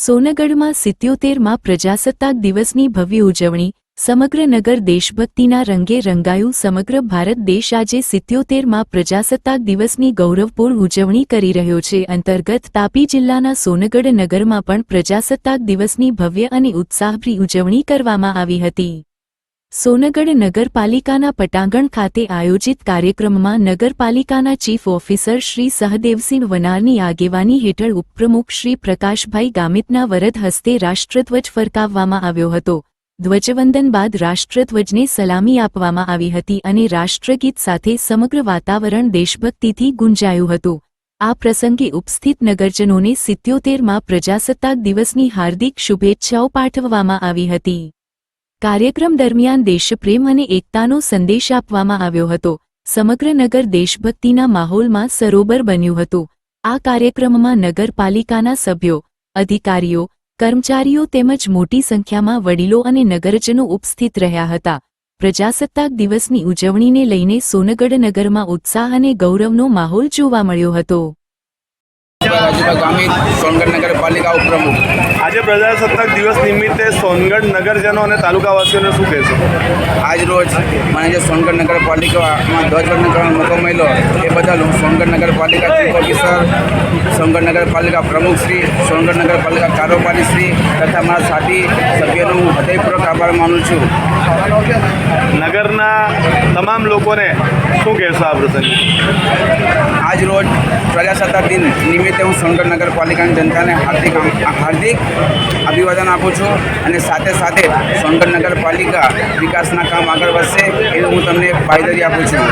સોનગઢમાં 77મા પ્રજાસત્તાક દિવસની ભવ્ય ઉજવણી। સમગ્ર નગર દેશભક્તિના રંગે રંગાયું। સમગ્ર ભારત દેશ આજે 77મા પ્રજાસત્તાક દિવસની ગૌરવપૂર્ણ ઉજવણી કરી રહ્યો છે। અંતર્ગત તાપી જિલ્લાના સોનગઢ નગરમાં પણ પ્રજાસત્તાક દિવસની ભવ્ય અને ઉત્સાહભરી ઉજવણી કરવામાં આવી હતી। સોનગઢ નગરપાલિકાના પટાંગણ ખાતે આયોજિત કાર્યક્રમમાં નગરપાલિકાના ચીફ ઓફિસર શ્રી સહદેવસિંહ વનારની આગેવાની હેઠળ ઉપપ્રમુખ શ્રી પ્રકાશભાઈ ગામિતના વરદ હસ્તે રાષ્ટ્રધ્વજ ફરકાવવામાં આવ્યો હતો। ધ્વજવંદન બાદ રાષ્ટ્રધ્વજને સલામી આપવામાં આવી હતી અને રાષ્ટ્રગીત સાથે સમગ્ર વાતાવરણ દેશભક્તિથી ગુંજાયું હતું। આ પ્રસંગે ઉપસ્થિત નગરજનોને 77મા પ્રજાસત્તાક દિવસની હાર્દિક શુભેચ્છાઓ પાઠવવામાં આવી હતી। કાર્યક્રમ દરમિયાન દેશપ્રેમ અને એકતાનો સંદેશ આપવામાં આવ્યો હતો। સમગ્ર નગર દેશભક્તિના માહોલમાં સરોબર બન્યું હતું। આ કાર્યક્રમમાં નગરપાલિકાના સભ્યો, અધિકારીઓ, કર્મચારીઓ તેમજ મોટી સંખ્યામાં વડીલો અને નગરજનો ઉપસ્થિત રહ્યા હતા। પ્રજાસત્તાક દિવસની ઉજવણીને લઈને સોનગઢ નગરમાં ઉત્સાહ અને ગૌરવનો માહોલ જોવા મળ્યો હતો। ગામિત સોનગઢ નગરપાલિકા ઉપપ્રમુખ। આજે પ્રજાસત્તાક દિવસ નિમિત્તે સોનગઢ નગરજનો અને તાલુકાવાસીઓને શું કહેશો? આજ રોજ મને જે સોનગઢ નગરપાલિકામાં ધ્વજવંદન કરવાનો મોકો મળ્યો એ બદલ હું સોનગઢ નગરપાલિકા ચીફ ઓફિસર, સોનગઢ નગરપાલિકા પ્રમુખશ્રી, સોનગઢ નગરપાલિકા કારોબારીશ્રી તથા મારા સાથી સભ્યોનો હું હૃદયપૂર્વક આભાર માનું છું। નગરના તમામ લોકોને શું કહેશો આ પ્રસંગે? આજ રોજ પ્રજાસત્તાક દિન નિમિત્તે હું સોનગઢ નગરપાલિકાની જનતાને હાર્દિક અભિવાદન આપું છું અને સાથે સાથે સોનગઢ નગરપાલિકા વિકાસના કામ આગળ વધશે એનું હું તમને બાંયધરી આપું છું।